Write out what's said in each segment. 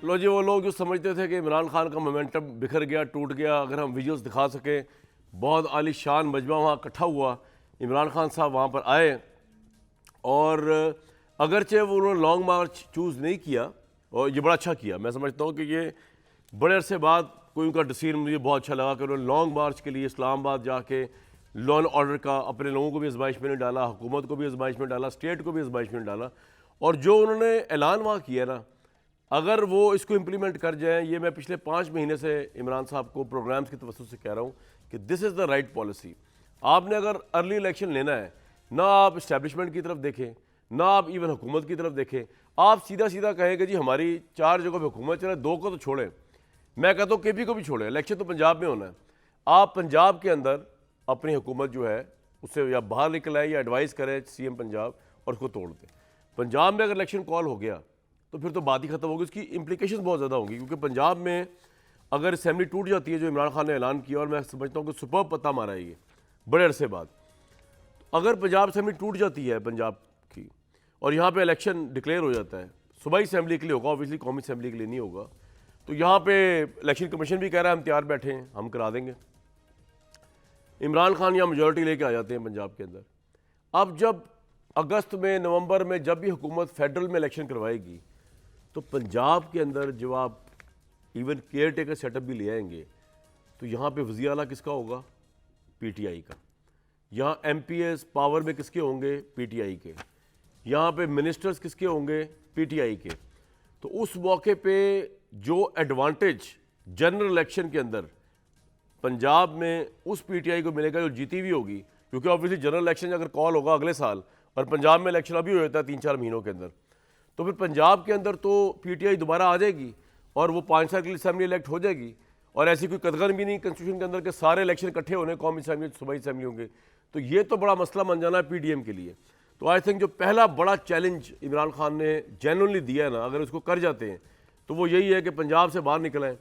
लो जी, वो लोग जो समझते थे कि इमरान खान का मोमेंटम बिखर गया, टूट गया, अगर हम विजुअल्स दिखा सकें, बहुत आलीशान मजमा वहाँ इकट्ठा हुआ, इमरान खान साहब वहाँ पर आए और अगरचे वो उन्होंने लॉन्ग मार्च चूज़ नहीं किया और ये बड़ा अच्छा किया। मैं समझता हूँ कि ये बड़े अरसे बाद कोई उनका डिसीजन मुझे बहुत अच्छा लगा कि उन्होंने लॉन्ग मार्च के लिए इस्लामाबाद जाके लॉ एंड ऑर्डर का अपने लोगों को भी आजमाइश में नहीं डाला, हुकूमत को भी आजमाइश में डाला, स्टेट को भी आजमाइश में डाला। और जो उन्होंने ऐलान वहाँ किया ना, अगर वो इसको इम्प्लीमेंट कर जाएं, ये मैं पिछले 5 महीने से इमरान साहब को प्रोग्राम्स की तवज्जो से कह रहा हूँ कि this is the right policy. आपने अगर अर्ली इलेक्शन लेना है, ना आप इस्टेब्लिशमेंट की तरफ देखें, ना आप इवन हुकूमत की तरफ देखें, आप सीधा सीधा कहें कि जी हमारी 4 जगहों पर हुकूमत चले, 2 को तो छोड़ें। मैं कहता हूँ केपी को भी छोड़ें, इलेक्शन तो पंजाब में होना है। आप पंजाब के अंदर अपनी हुकूमत जो है उससे या बाहर निकल आए या एडवाइस करें सीएम पंजाब और उसको तोड़ दें। पंजाब में अगर इलेक्शन कॉल हो गया तो फिर तो बात ही खत्म होगी, उसकी इंप्लीकेशन बहुत ज़्यादा होंगी, क्योंकि पंजाब में अगर असेंबली टूट जाती है, जो इमरान खान ने ऐलान किया और मैं समझता हूँ कि सुपर पता मारा है ये बड़े अरसे बाद, अगर पंजाब असेंबली टूट जाती है पंजाब की और यहाँ पे इलेक्शन डिक्लेयर हो जाता है, सूबाई असेंबली के लिए होगा, ऑब्वियसली कौमी असेंबली के लिए नहीं होगा, तो यहाँ पे इलेक्शन कमीशन भी कह रहा है हम तैयार बैठे हैं, हम करा देंगे। इमरान खान यहाँ मेजॉरिटी लेके आ जाते हैं पंजाब के अंदर। अब जब अगस्त में, नवंबर में जब भी हुकूमत फेडरल में इलेक्शन करवाएगी, तो पंजाब के अंदर जब आप इवन केयर टेकर सेटअप भी ले आएंगे, तो यहाँ पे वज़ीर आला किसका होगा? पीटीआई का। यहाँ एमपीएस पावर में किसके होंगे? पीटीआई के। यहाँ पे मिनिस्टर्स किसके होंगे? पीटीआई के। तो उस मौके पे जो एडवांटेज जनरल इलेक्शन के अंदर पंजाब में उस पीटीआई को मिलेगा जो जीती भी होगी, क्योंकि ऑब्वियसली जनरल इलेक्शन अगर कॉल होगा अगले साल और पंजाब में इलेक्शन अभी हो जाता है 3-4 महीनों के अंदर, तो फिर पंजाब के अंदर तो पीटीआई दोबारा आ जाएगी और वो 5 साल के लिए असेंबली इलेक्ट हो जाएगी। और ऐसी कोई कदगन भी नहीं कॉन्स्टिट्यूशन के अंदर के सारे इलेक्शन इकट्ठे होने कौमी असेंबली, सूबाई असेंबली होंगे। तो ये तो बड़ा मसला बन जाना है पीडीएम के लिए। तो आई थिंक जो पहला बड़ा चैलेंज इमरान खान ने जेन्युइनली दिया है ना, अगर उसको कर जाते हैं तो वो यही है कि पंजाब से बाहर निकलें,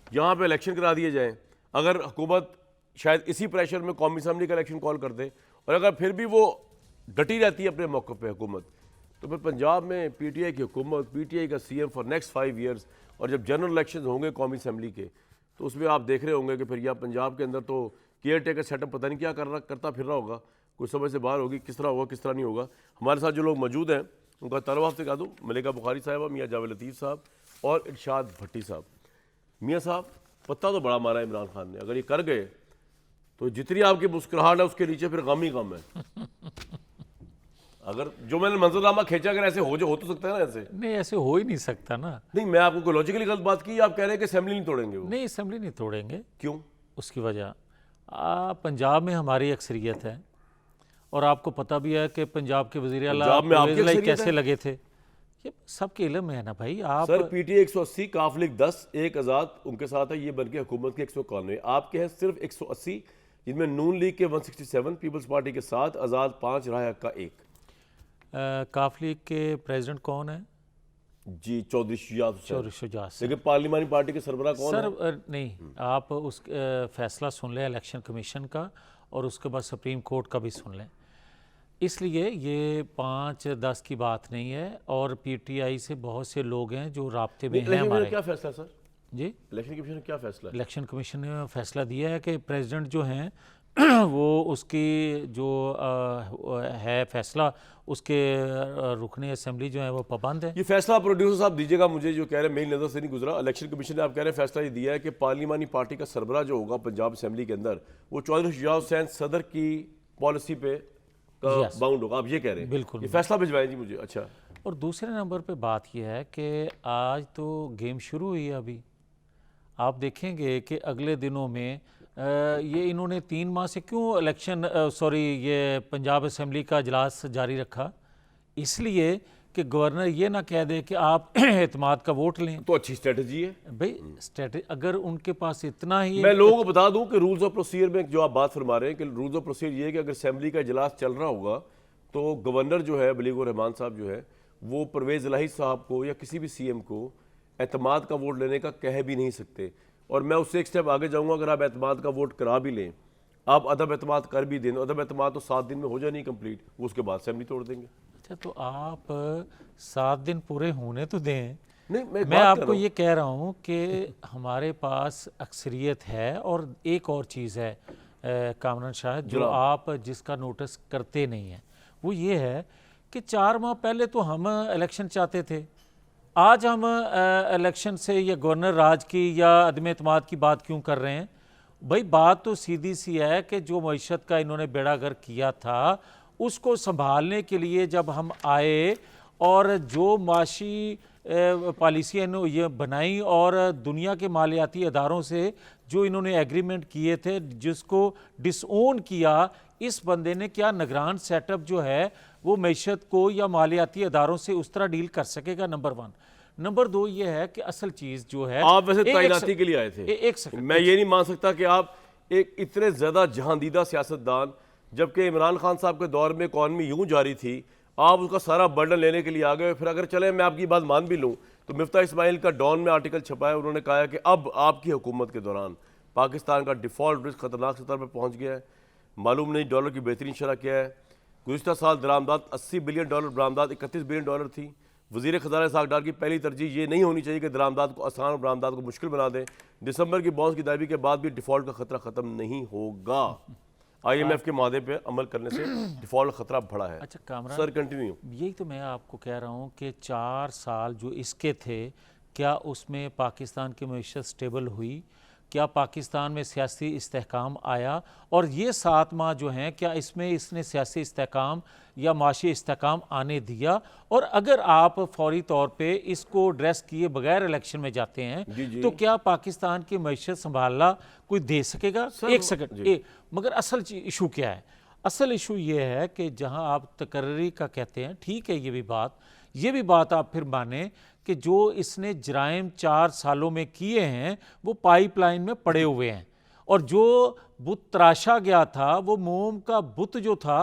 यहाँ पे इलेक्शन करा दिए जाएँ। अगर हुकूमत शायद इसी प्रेशर में कौमी असेंबली का इलेक्शन कॉल कर दे, और अगर फिर भी वो डटी रहती है अपने मौके पे हुकूमत, तो फिर पंजाब में पीटीआई की हुकूमत, पीटीआई का सीएम फॉर नेक्स्ट 5 ईयर्स। और जब जनरल इलेक्शन होंगे कौमी असेंबली के, तो उसमें आप देख रहे होंगे कि फिर यहाँ पंजाब के अंदर तो केयर टेकर सेटअप पता नहीं क्या करता फिर रहा होगा, कुछ समझ से बाहर होगी, किस तरह होगा किस तरह नहीं होगा। हमारे साथ जो लोग मौजूद हैं उनका तारुफ आपसे कहा दूँ, मलिका बुखारी साहबा, मियाँ जावेद लतीफ़ साहब और इरशाद भट्टी साहब। मियाँ साहब, पत्ता तो बड़ा मारा है इमरान खान ने, अगर ये कर गए तो जितनी आपकी मुस्कुराहट है उसके नीचे फिर गम ही गम है। अगर जो मैंने मंजरनामा खींचा, अगर ऐसे हो तो सकता है ना, ऐसे नहीं, ऐसे हो ही नहीं सकता ना। नहीं, मैं आपको कोई लॉजिकली गलत बात की, आप कह रहे हैं कि असेंबली नहीं तोड़ेंगे वो? नहीं, असेंबली नहीं तोड़ेंगे। क्यों? उसकी वजह पंजाब में हमारी अक्सरियत है और आपको पता भी है कि पंजाब के वज़ीर आला कैसे लगे थे, ये सबके इल्म में है ना भाई। आप सर पीटीआई 180, काफ लीग 10, एक आज़ाद उनके साथ है, ये बनके हुकूमत के 191, आपके हैं सिर्फ 180, जिनमें नून लीग के 167, पीपल्स पार्टी के 7, आज़ाद 5, राय हक का 1। काफ लीग के प्रेसिडेंट कौन है? जी, चौधरी शुजात शुजात। लेकिन पार्लिमानी पार्टी के सरबराह कौन है? सर नहीं, आप उस फैसला सुन लें इलेक्शन कमीशन का और उसके बाद सुप्रीम कोर्ट का भी सुन लें। इसलिए ये 5-10 की बात नहीं है, और पीटीआई से बहुत से लोग हैं जो राब्ते में हैं हमारे। क्या फैसला सर? जी, इलेक्शन कमीशन ने क्या फैसला? इलेक्शन कमीशन ने फैसला दिया है कि प्रेसिडेंट जो हैं वो उसकी जो है फैसला, उसके रुकने असेंबली जो है वो पाबंद है। ये फैसला प्रोड्यूसर साहब दीजिएगा मुझे, जो कह रहे हैं मेरी नज़र से नहीं गुजरा। इलेक्शन कमीशन ने आप कह रहे हैं फैसला ये दिया है कि पार्लिमानी पार्टी का सरबराह जो होगा पंजाब असेंबली के अंदर, वो चौधरी शुजात हुसैन सदर की पॉलिसी पे बाउंड होगा, आप ये कह रहे हैं? बिल्कुल, ये फैसला भिजवाएं जी मुझे। अच्छा, और दूसरे नंबर पे बात यह है कि आज तो गेम शुरू हुई है। अभी आप देखेंगे कि अगले दिनों में ये इन्होंने 3 माह से क्यों ये पंजाब असेंबली का इजलास जारी रखा, इसलिए कि गवर्नर ये ना कह दे कि आप एतमाद का वोट लें। तो अच्छी स्ट्रेटजी है भाई। स्ट्रेटजी अगर उनके पास इतना ही, मैं लोगों को बता दूं कि रूल्स ऑफ प्रोसीजर में जो आप बात फरमा रहे हैं कि रूल्स ऑफ प्रोसीजर ये है कि अगर असेंबली का इजलास चल रहा होगा तो गवर्नर जो है बलीगुर रहमान साहब जो है, वो परवेज़ इलाही साहब को या किसी भी सीएम को एतमाद का वोट लेने का कह भी नहीं सकते। और मैं उससे एक स्टेप आगे जाऊंगा, अगर आप एतमाद का वोट करा भी लें, आप अदब एतमाद कर भी दें, अदब एतमाद तो 7 दिन में हो जाए नहीं कंप्लीट, वो उसके बाद असेंबली तोड़ देंगे। अच्छा, तो आप 7 दिन पूरे होने तो दें, नहीं, मैं एक मैं बात कर आपको रहा हूं। ये कह रहा हूँ कि हमारे पास अक्सरियत है। और एक और चीज़ है कामरान शाह, जो जनाब। आप जिसका नोटिस करते नहीं हैं, वो ये है कि 4 माह पहले तो हम इलेक्शन चाहते थे। आज हम इलेक्शन से या गवर्नर राज की या अदम एतमाद की बात क्यों कर रहे हैं? भाई बात तो सीधी सी है कि जो मईशत का इन्होंने बेड़ागर किया था उसको संभालने के लिए जब हम आए और जो माशी पॉलिसियाँ ये बनाई और दुनिया के मालियाती अदारों से जो इन्होंने एग्रीमेंट किए थे जिसको डिसओन किया, इस बंदे ने क्या निगरान सेटअप जो है वो मईशत को या मालियाती अदारों से उस तरह डील कर सकेगा? नंबर 1। नंबर 2 ये है कि असल चीज़ जो है, आप वैसे तैनाती के लिए आए थे। एक सेकंड, मैं ये नहीं मान सकता कि आप एक इतने ज्यादा जहांदीदा सियासतदान, जबकि इमरान खान साहब के दौर में इकॉनमी यूं जारी थी, आप उसका सारा बर्डन लेने के लिए आ गए। फिर अगर चले मैं आपकी बात मान भी लूं तो मिफ्ता इस्माइल का डॉन में आर्टिकल छपा है, उन्होंने कहा है कि अब आपकी हुकूमत के दौरान पाकिस्तान का डिफॉल्ट रिस्क खतरनाक स्तर पर पहुंच गया है, मालूम नहीं डॉलर की बेहतरीन शरह क्या है। गुज़िश्ता साल दरामदात $80 बिलियन, बरामदात $31 बिलियन थी। वज़ीर ख़ज़ाना इसहाक़ डार की पहली तरजीह ये नहीं होनी चाहिए कि दरामदात को आसान और बरामदात को मुश्किल बना दें। दिसंबर की बॉन्ड्स की दायबी के बाद भी डिफ़ॉल्ट का खतरा ख़त्म नहीं होगा। IMF के मादे पे अमल करने से डिफ़ॉल्ट खतरा बढ़ा है। अच्छा कामरान, सर कंटिन्यू। यही तो मैं आपको कह रहा हूँ कि 4 साल जो इसके थे, क्या उसमें पाकिस्तान की मईशत स्टेबल हुई? क्या पाकिस्तान में सियासी इस्तेहकाम आया? और ये 7 माह जो हैं, क्या इसमें इसने सियासी इस्तेहकाम या माशी इस्तेहकाम आने दिया? और अगर आप फौरी तौर पे इसको ड्रेस किए बगैर इलेक्शन में जाते हैं तो क्या पाकिस्तान की मईशत संभालना कोई दे सकेगा? एक सेकंड, मगर असल इशू क्या है? असल इशू ये है कि जहां आप तकर्री का कहते हैं, ठीक है, ये भी बात आप फिर माने कि जो इसने जराइम 4 सालों में किए हैं वो पाइपलाइन में पड़े हुए हैं। और जो बुत तराशा गया था, वो मोम का बुत जो था,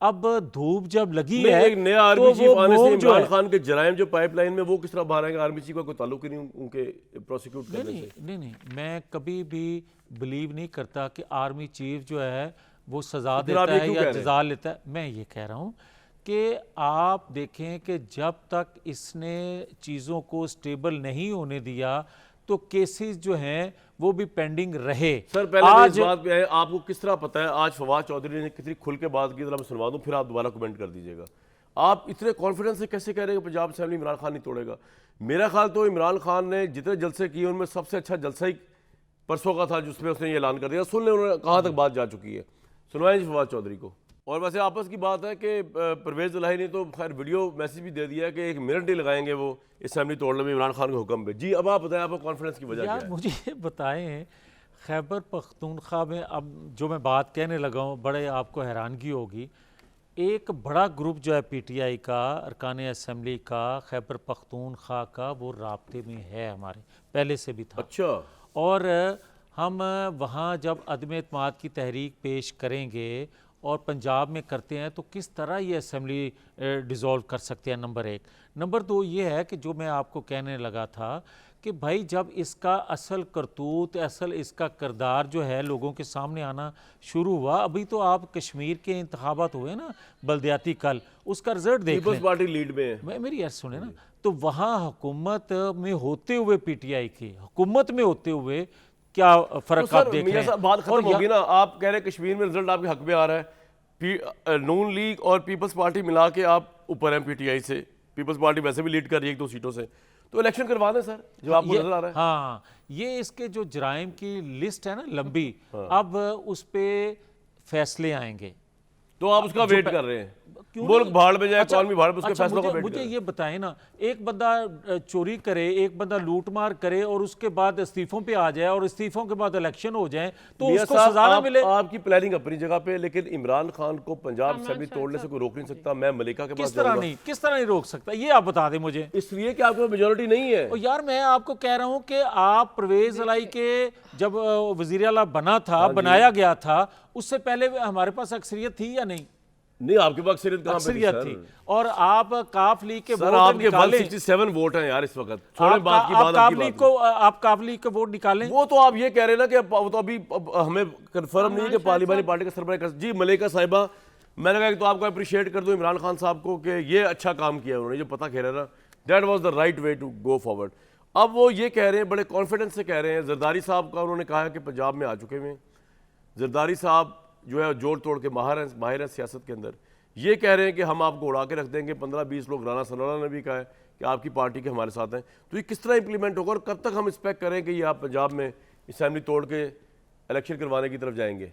अब धूप जब लगी है एक नया आर्मी तो चीफ वो आने से मोम जो इमरान है, खान के जराइम जो पाइपलाइन में वो किस तरह बाहर आएंगे? आर्मी चीफ का कोई ताल्लुक ही नहीं उनके प्रोसिक्यूट करने से। नहीं, मैं कभी भी बिलीव नहीं करता कि आर्मी चीफ जो है वो सजा देता है या जजा लेता है। मैं ये कह रहा हूँ कि आप देखें कि जब तक इसने चीज़ों को स्टेबल नहीं होने दिया तो केसेस जो हैं वो भी पेंडिंग रहे। सर पहले आज इस बात पे है, आपको किस तरह पता है आज फवाद चौधरी ने कितनी खुल के बात की? जरा मैं सुनवा दूं, फिर आप दोबारा कमेंट कर दीजिएगा। आप इतने कॉन्फिडेंस से कैसे कह रहे हैं कि पंजाब असेंबली इमरान खान नहीं तोड़ेगा? मेरा ख्याल तो इमरान खान ने जितने जलसे किए उनमें सबसे अच्छा जलसा ही परसों का था जिसमें उसने ये ऐलान कर दिया। सुन लें उन्होंने कहाँ तक बात जा चुकी है, सुनवाएं जी फवाद चौधरी को। और वैसे आपस की बात है कि परवेज़ इलाही ने तो खैर वीडियो मैसेज भी दे दिया कि 1 मिनट ही लगाएंगे वो असेंबली तोड़ने में इमरान खान के हुक्म पे। जी अब आप बताएं, आपको कॉन्फिडेंस की वजह क्या है? मुझे ये बताएं, खैबर पख्तूनख्वा में अब जो मैं बात कहने लगा हूँ बड़े आपको हैरानगी होगी, एक बड़ा ग्रुप जो है PTI का, अरकान असेंबली का, खैबर पख्तूनख्वा का, वो राब्ते में है, हमारे पहले से भी था। अच्छा। और हम वहाँ जब अदम एतमाद की तहरीक पेश करेंगे और पंजाब में करते हैं तो किस तरह ये असेंबली डिज़ोल्व कर सकते हैं, नंबर 1। नंबर 2 ये है कि जो मैं आपको कहने लगा था कि भाई जब इसका असल करतूत, असल इसका किरदार जो है लोगों के सामने आना शुरू हुआ, अभी तो आप कश्मीर के इंतखाबात हुए ना बल्दियाती कल, उसका रिजल्ट देख लें। पीपल्स पार्टी लीड में है। मेरी यार सुने ना, तो वहाँ हुकूमत में होते हुए PTI की हुकूमत में होते हुए क्या फर्क आप देख रहे हैं? बात खत्म होगी ना। आप कह रहे हैं कश्मीर में रिजल्ट आपके हक में आ रहा है, नून लीग और पीपल्स पार्टी मिला के आप ऊपर हैं PTI से, पीपल्स पार्टी वैसे भी लीड कर रही है 1-2 सीटों से, तो इलेक्शन करवा दें सर जो आपको नजर आ रहा है। हाँ, ये इसके जो जराइम की लिस्ट है ना लंबी, अब उस पे फैसले आएंगे तो आप उसका वेट कर रहे हैं? मुल्क भाड़ में जाए, इकॉनमी भाड़ में, उसके फैसलों का वेट मुझे ये बताएं ना, एक बंदा चोरी करे, एक बंदा लूटमार करे और उसके बाद इस्तीफों पे आ जाए और इस्तीफों के बाद इलेक्शन हो जाए तो उसको सजा ना मिले। आपकी प्लानिंग अपनी जगह पे, लेकिन इमरान खान को पंजाब असेंबली तोड़ने से कोई रोक नहीं सकता। मैं मलिका के पास किस तरह नहीं रोक सकता, ये आप बता दें मुझे। इसलिए कि आपके मेजोरिटी नहीं है। और यार मैं आपको कह रहा हूं कि आप परवेज इलाही के जब वजीर आला बना था, बनाया गया था, उससे पहले हमारे पास अक्सरियत थी या नहीं? नहीं, आपके पास अक्सरियत थी। और आप काफ लीग के वोट आपके 167 वोट हैं यार इस वक्त। छोड़ें बात की बात, आप काफ लीग के वोट निकालें। वो तो आप ये कह रहे हैं ना कि वो तो अभी हमें कंफर्म नहीं है कि पार्लियामानी पार्टी का सरबराह जी मलिका साहिबा, मैंने कहा कि तो आपको अप्रिशिएट कर दूं इमरान खान साहब को कि ये अच्छा काम किया उन्होंने, जो पता खेला ना that was the right way to go forward. अब वो ये कह रहे हैं, बड़े कॉन्फिडेंस से कह रहे हैं, जरदारी साहब का उन्होंने कहा है कि पंजाब में आ चुके हुए हैं। जरदारी साहब जो है जोड़ तोड़ के माहिर हैं सियासत के अंदर। ये कह रहे हैं कि हम आपको उड़ा के रख देंगे। 15-20 लोग, राना सनाउल्लाह ने भी कहा है कि आपकी पार्टी के हमारे साथ हैं। तो ये किस तरह इंप्लीमेंट होगा और कब तक हम एक्सपेक्ट करें कि ये आप पंजाब में असेंबली तोड़ के इलेक्शन करवाने की तरफ जाएंगे?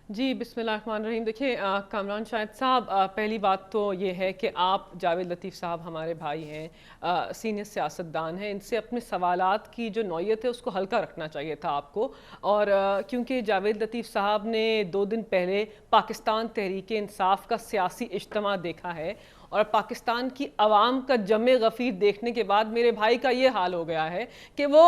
जी बिस्मिल्लाहिर्रहमानिर्रहीम। देखिए कामरान शाहिद साहब, पहली बात तो ये है कि आप जावेद लतीफ़ साहब हमारे भाई हैं, सीनियर सियासतदान हैं, इनसे अपने सवालात की जो नौयत है उसको हल्का रखना चाहिए था आपको। और क्योंकि जावेद लतीफ़ साहब ने 2 दिन पहले पाकिस्तान तहरीक इंसाफ का सियासी इज्तिमा देखा है और पाकिस्तान की आवाम का जमे गफ़ीर देखने के बाद मेरे भाई का ये हाल हो गया है कि वो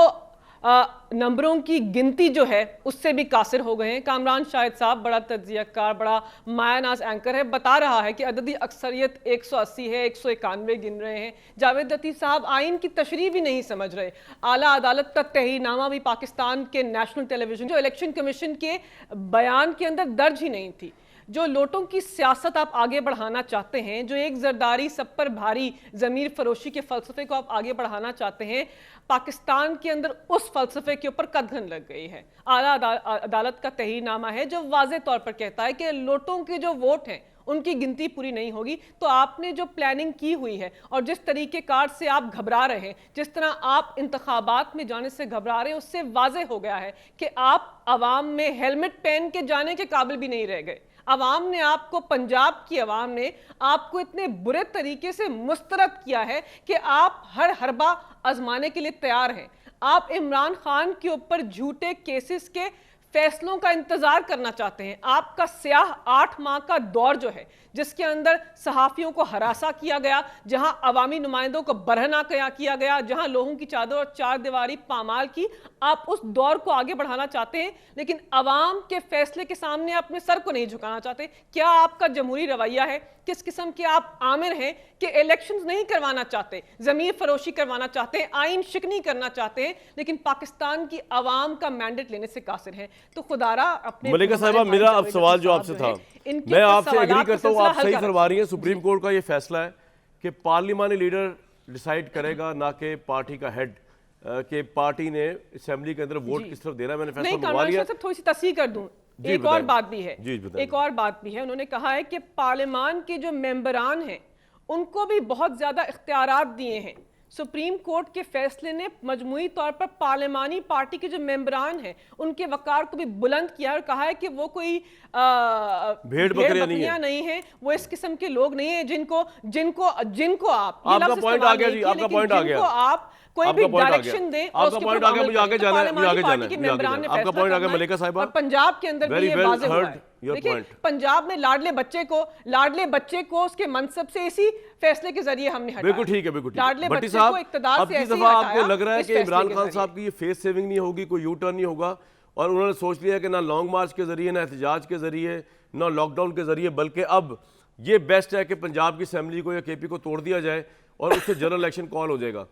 नंबरों की गिनती जो है उससे भी कासिर हो गए हैं। कामरान शाहिद साहब बड़ा तज्जियाकार, बड़ा मायानाज एंकर है, बता रहा है कि अददी अक्सरियत 180 है, 191 गिन रहे हैं। जावेद लतीफ़ साहब आइन की तशरीह भी नहीं समझ रहे। आला अदालत का तहरीरनामा भी पाकिस्तान के नेशनल टेलीविजन, जो इलेक्शन कमीशन के बयान के अंदर दर्ज ही नहीं थी। जो लोटों की सियासत आप आगे बढ़ाना चाहते हैं, जो एक जरदारी सब पर भारी ज़मीर फरोशी के फ़लसफ़े को आप आगे बढ़ाना चाहते हैं, पाकिस्तान के अंदर उस फ़लसफ़े के ऊपर कदघन लग गई है। आला अदालत का तहरीरनामा है जो वाज़े तौर पर कहता है कि लोटों के जो वोट हैं उनकी गिनती पूरी नहीं होगी। तो आपने जो प्लानिंग की हुई है और जिस तरीके कार से आप घबरा रहे हैं, जिस तरह आप इंतखाबात में जाने से घबरा रहे हैं, उससे वाज़े हो गया है कि आप आवाम में हेलमेट पहन के जाने के काबिल भी नहीं रह गए। आवाम ने आपको, पंजाब की आवाम ने आपको इतने बुरे तरीके से मुस्तरद किया है कि आप हर हरबा आजमाने के लिए तैयार हैं। आप इमरान खान के ऊपर झूठे केसेस के फैसलों का इंतजार करना चाहते हैं। आपका स्याह 8 माह का दौर जो है, जिसके अंदर सहाफ़ियों को हरासा किया गया, जहां अवामी नुमाइंदों को बरहना किया गया, जहां लोगों की चादर और चार दीवारी पामाल की, आप उस दौर को आगे बढ़ाना चाहते हैं, लेकिन अवाम के फैसले के सामने अपने सर को नहीं झुकाना चाहते। क्या आपका जमहूरी रवैया है? किस किस्म के आप आमिर हैं कि इलेक्शंस नहीं करवाना चाहते, ज़मीर फरोशी करवाना चाहते हैं, आइन शिकनी करना चाहते हैं, लेकिन पाकिस्तान की आवाम का मैंडेट लेने से कासिर हैं। तो खुदारा अपने मलिका साहिबा, मेरा अब सवाल जो आपसे था, मैं आपसे एग्री करता हूँ, आप सही फरमा रही हैं। सुप्रीम कोर्ट का ये फैसला है कि पार्लिमानी लीडर डिसाइड करेगा, ना कि पार्टी का हेड, कि पार्टी ने असेंबली के अंदर वोट किस तरफ देना है। मैंने फैसला मंगवा लिया। थोड़ी सी तस्दीक कर दूं, एक और बात भी है, एक और बात भी है। उन्होंने कहा है कि पार्लियामान के जो मेंबरान हैं उनको भी बहुत ज्यादा इख्तियारात दिए हैं। सुप्रीम कोर्ट के फैसले ने मजमूई तौर पर पार्लिमानी पार्टी के जो मेंबरान हैं उनके वकार को भी बुलंद किया और कहा है कि वो कोई भेड़ बकरियां नहीं है, वो इस किस्म के लोग नहीं है जिनको जिनको जिनको आपका पॉइंट आ गया जी, आपका पॉइंट आ गया, आप कोई भी डायरेक्शन दे, आपका पॉइंट आ गया, मुझे आगे जाना है, मुझे आगे जाना है, आपका पॉइंट आ गया मलिका साहिबा। पंजाब के अंदर भी ये वाज़ेह हुआ है। देखिए, पंजाब में लाडले बच्चे को उसके मनसब से इसी फैसले के जरिए हमने हटाया। बिल्कुल ठीक है, बिल्कुल ठीक है। लाडले बच्चे को इक़्तिदार से ऐसे ही हटाया। आपको लग रहा है कि इमरान खान साहब की ये फेस सेविंग नहीं होगी, कोई यू टर्न नहीं होगा, और उन्होंने सोच लिया कि ना लॉन्ग मार्च के जरिए, ना एहतजाज के जरिए, ना लॉकडाउन के जरिए, बल्कि अब ये बेस्ट है कि पंजाब की असेंबली को या केपी को तोड़ दिया जाए और उससे जनरल इलेक्शन कॉल हो जाएगा।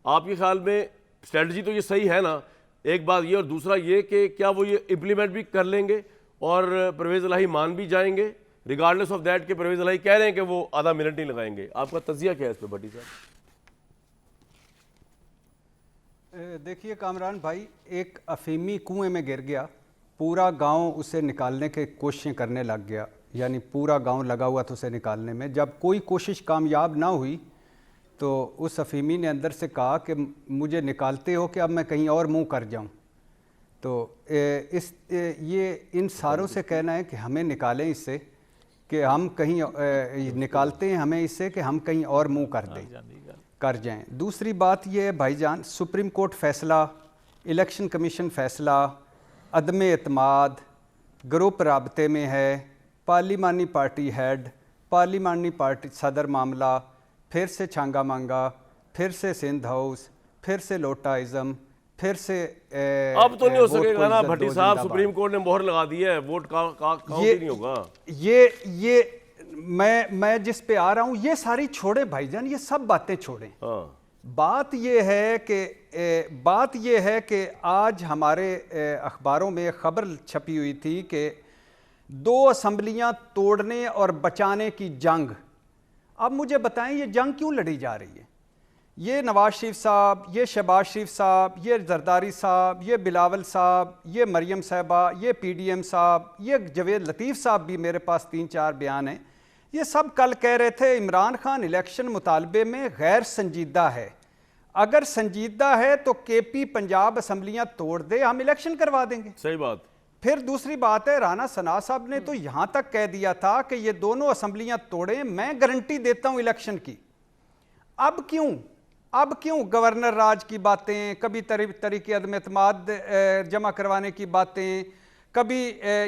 आपके ख्याल में स्ट्रेटजी तो ये सही है ना? एक बात ये, और दूसरा ये कि क्या वो ये इम्प्लीमेंट भी कर लेंगे और परवेज़ इलाही मान भी जाएंगे, रिगार्डलेस ऑफ दैट कि परवेज़ इलाही कह रहे हैं कि वो आधा मिनट नहीं लगाएंगे? आपका तजिया क्या है इस पर भट्टी साहब? देखिए कामरान भाई, एक अफीमी कुएं में गिर गया, पूरा गांव उसे निकालने के कोशिशें करने लग गया, यानी पूरा गांव लगा हुआ था उसे निकालने में। जब कोई कोशिश कामयाब ना हुई तो उस अफीमी ने अंदर से कहा कि मुझे निकालते हो कि अब मैं कहीं और मुंह कर जाऊं। तो ये इन सारों से कहना है कि हमें निकालें इससे, कि हम कहीं निकालते हैं हमें इससे कि हम कहीं और मुंह कर जाएं। दूसरी बात ये है भाईजान, सुप्रीम कोर्ट फैसला, इलेक्शन कमीशन फैसला, अदम एतमाद, ग्रुप राबते में है, पार्लिमानी पार्टी हेड, पार्लिमानी पार्टी सदर मामला, फिर से छांगा मांगा, फिर से सिंध हाउस, फिर से लोटाइज़म, फिर से अब तो नहीं हो सकेगा ना भट्टी साहब, सुप्रीम कोर्ट ने मोहर लगा दी है, वोट काउंट ही नहीं होगा। ये मैं जिस पे आ रहा हूं, ये सारी छोड़े भाईजान, ये सब बातें छोड़ें। बात ये है कि आज हमारे अखबारों में खबर छपी हुई थी कि 2 असम्बलियां तोड़ने और बचाने की जंग। अब मुझे बताएं ये जंग क्यों लड़ी जा रही है? ये नवाज शरीफ साहब, ये शहबाज शरीफ साहब, ये जरदारी साहब, ये बिलावल साहब, ये मरियम साहबा, ये पीडीएम साहब, ये जवेद लतीफ़ साहब भी मेरे पास 3-4 बयान हैं। ये सब कल कह रहे थे इमरान खान इलेक्शन मुतालबे में गैर संजीदा है। अगर संजीदा है तो केपी पंजाब असम्बलियाँ तोड़ दे, हम इलेक्शन करवा देंगे। सही बात। फिर दूसरी बात है, राना सना साहब ने तो यहाँ तक कह दिया था कि ये दोनों असम्बलियाँ तोड़ें, मैं गारंटी देता हूँ इलेक्शन की। अब क्यों गवर्नर राज की बातें, कभी तरीके अदम एतमाद जमा करवाने की बातें, कभी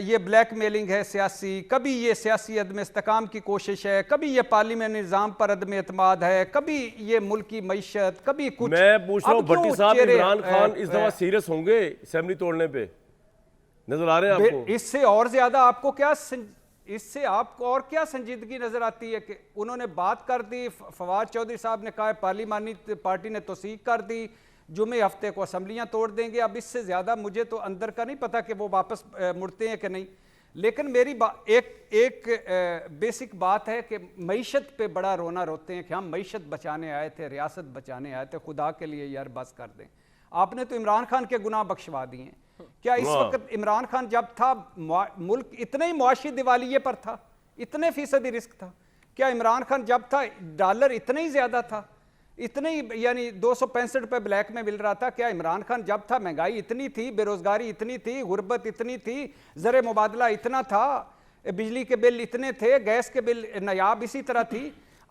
ये ब्लैकमेलिंग है सियासी, कभी ये सियासी अदम इस्तेकाम की कोशिश है, कभी ये पार्लियामेंट निज़ाम पर अदम एतमाद है, कभी ये मुल्क की मईशत, कभी कुछ। मैं पूछ रहा हूँ अब क्यों भट्टी साहब, चेहरे, इमरान खान इस दफा सीरियस होंगे असेंबली तोड़ने पे? नजर आ रहे हैं आपको? इससे और ज्यादा आपको क्या इससे आपको और क्या संजीदगी नजर आती है कि उन्होंने बात कर दी, फवाद चौधरी साहब ने कहा पार्लिमानी पार्टी ने तौसीक कर दी, जुमे हफ्ते को असम्बलियाँ तोड़ देंगे। अब इससे ज़्यादा मुझे तो अंदर का नहीं पता कि वो वापस मुड़ते हैं कि नहीं। लेकिन मेरी एक बेसिक बात है कि मईशत पे बड़ा रोना रोते हैं कि हम मईशत बचाने आए थे, रियासत बचाने आए थे। खुदा के लिए यार बस कर दें। आपने तो इमरान खान के गुनाह बख्शवा दिए हैं। क्या इस वक्त इमरान खान जब था मुल्क इतने ही मुआशी दिवालिये पर था, इतने फीसदी रिस्क था? क्या इमरान खान जब था डॉलर इतना ही ज्यादा था, इतने ही यानी 265 रुपये ब्लैक में मिल रहा था? क्या इमरान खान जब था महंगाई इतनी थी, बेरोजगारी इतनी थी, गुर्बत इतनी थी, ज़र मुबादला इतना था, बिजली के बिल इतने थे, गैस के बिल नायाब इसी तरह थी?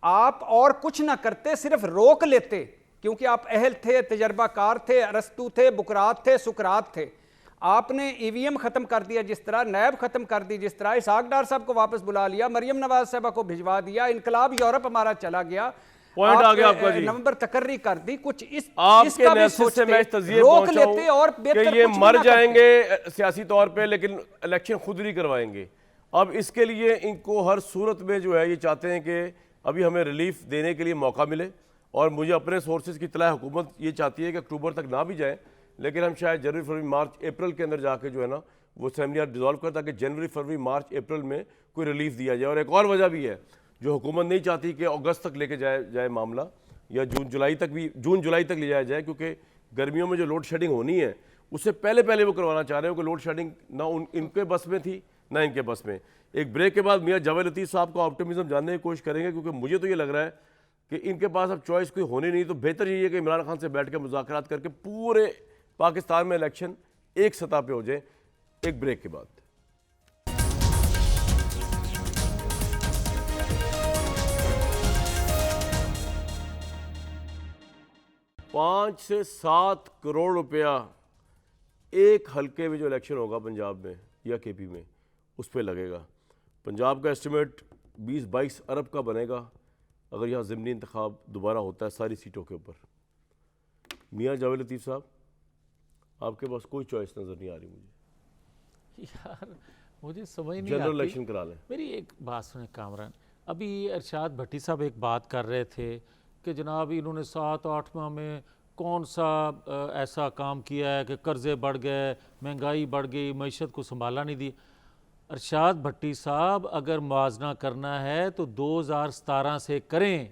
आप और कुछ ना करते, सिर्फ रोक लेते, क्योंकि आप अहल थे, तजर्बाकार थे, अरस्तू थे, बुकरात थे, सुकरात थे। आपने ईवीएम खत्म कर दिया जिस तरह, नैब खत्म कर दी जिस तरह, इसहाक डार साहब को वापस बुला लिया, मरियम नवाज साहबा को भिजवा दिया, इनकलाब यूरोप हमारा चला गया, पॉइंट आ गया आपका जी। नवंबर तकर्री कर दी। कुछ आपके इसका भी मैसेज से मैं इस तज़िये रोक पहुंचा हूं लेते और बेहतर कि ये कुछ भी मर ना करते। जाएंगे सियासी तौर पे, लेकिन इलेक्शन खुद नहीं करवाएंगे। अब इसके लिए इनको हर सूरत में जो है ये चाहते हैं कि अभी हमें रिलीफ देने के लिए मौका मिले, और मुझे अपने सोर्सेज की इत्तला हुकूमत ये चाहती है कि अक्टूबर तक ना भी जाए, लेकिन हम शायद जनवरी, फरवरी, मार्च, अप्रैल के अंदर जाके जो है ना वो असेंबलियाँ डिज़ोल्व कर, ताकि जनवरी, फरवरी, मार्च, अप्रैल में कोई रिलीफ दिया जाए। और एक और वजह भी है, जो हुकूमत नहीं चाहती कि अगस्त तक लेके जाए मामला, या जून जुलाई तक ले जाया जाए, क्योंकि गर्मियों में जो लोड शेडिंग होनी है उससे पहले वो करवाना चाह रहे हो कि लोड शेडिंग ना इनके बस में थी ना इनके बस में। एक ब्रेक के बाद मियाँ जावेद लतीफ़ साहब का ऑप्टिमिज्म जानने की कोशिश करेंगे, क्योंकि मुझे तो ये लग रहा है कि इनके पास अब चॉइस कोई होनी नहीं, तो बेहतर यही है कि इमरान खान से बैठ के मुज़ाकरात करके पूरे पाकिस्तान में इलेक्शन एक सतह पे हो जाए। एक ब्रेक के बाद 5 से 7 करोड़ रुपया एक हलके में जो इलेक्शन होगा पंजाब में या केपी में, उस पर लगेगा। पंजाब का एस्टिमेट 20-22 अरब का बनेगा अगर यहाँ ज़िमनी इंतखाब दोबारा होता है सारी सीटों के ऊपर। मियाँ जावेद लतीफ़ साहब, आपके पास कोई चॉइस नज़र नहीं आ रही मुझे। यार मुझे समझ नहीं जनरल आती। इलेक्शन करा लें। मेरी एक बात सुने कामरान, अभी अरशाद भट्टी साहब एक बात कर रहे थे कि जनाब इन्होंने 7-8 माह में कौन सा ऐसा काम किया है कि कर्ज़े बढ़ गए, महंगाई बढ़ गई, मईशत को संभाला नहीं दी। अरशाद भट्टी साहब, अगर मुआवजा करना है तो 2017 से करें।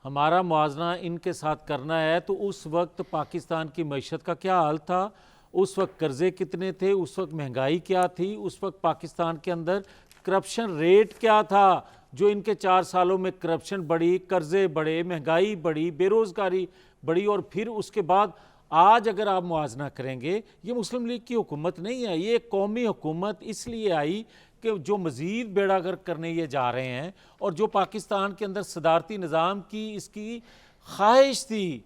हमारा मुआवजा इनके साथ करना है तो उस वक्त पाकिस्तान की मईशत का क्या हाल था, उस वक्त कर्ज़े कितने थे, उस वक्त महंगाई क्या थी, उस वक्त पाकिस्तान के अंदर करप्शन रेट क्या था, जो इनके 4 सालों में करप्शन बढ़ी, कर्ज़े बढ़े, महंगाई बढ़ी, बेरोज़गारी बढ़ी। और फिर उसके बाद आज अगर आप मुआवजा करेंगे, ये मुस्लिम लीग की हुकूमत नहीं है, ये एक कौमी हुकूमत इसलिए आई कि जो मज़ीद बेड़ागर्क करने ये जा रहे हैं, और जो पाकिस्तान के अंदर सदारती निज़ाम की इसकी ख्वाहिश थी,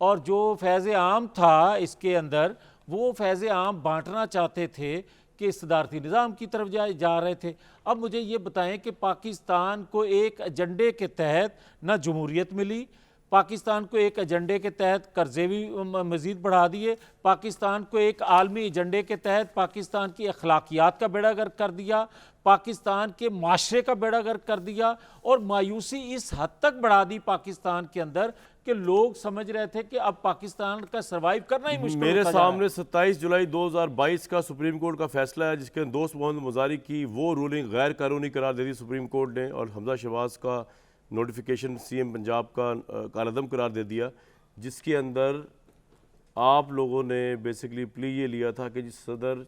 और जो फैज़ आम था इसके अंदर, वो फैज़ आम बांटना चाहते थे कि सदारती निज़ाम की तरफ जा रहे थे। अब मुझे ये बताएं कि पाकिस्तान को एक एजेंडे के तहत ना जमहूरियत मिली, पाकिस्तान को एक एजेंडे के तहत कर्जे भी मज़ीद बढ़ा दिए, पाकिस्तान को एक आलमी एजेंडे के तहत पाकिस्तान की अखलाकियात का बेड़ा गर्क कर दिया, पाकिस्तान के माशरे का बेड़ा गर्क कर दिया, और मायूसी इस हद तक बढ़ा दी पाकिस्तान के अंदर कि लोग समझ रहे थे कि अब पाकिस्तान का सर्वाइव करना ही मुश्किल मेरे होता जा रहा है। सामने 27 जुलाई 2022 का सुप्रीम कोर्ट का फैसला है, जिसके दोस्त मोहम्मद मुजारी की वो रूलिंग गैर कानूनी करार दे दी सुप्रीम कोर्ट ने, और हमजा शहबाज का नोटिफिकेशन सीएम पंजाब का कालअदम करार दे दिया, जिसके अंदर आप लोगों ने बेसिकली प्ली ये लिया था कि जिस सदर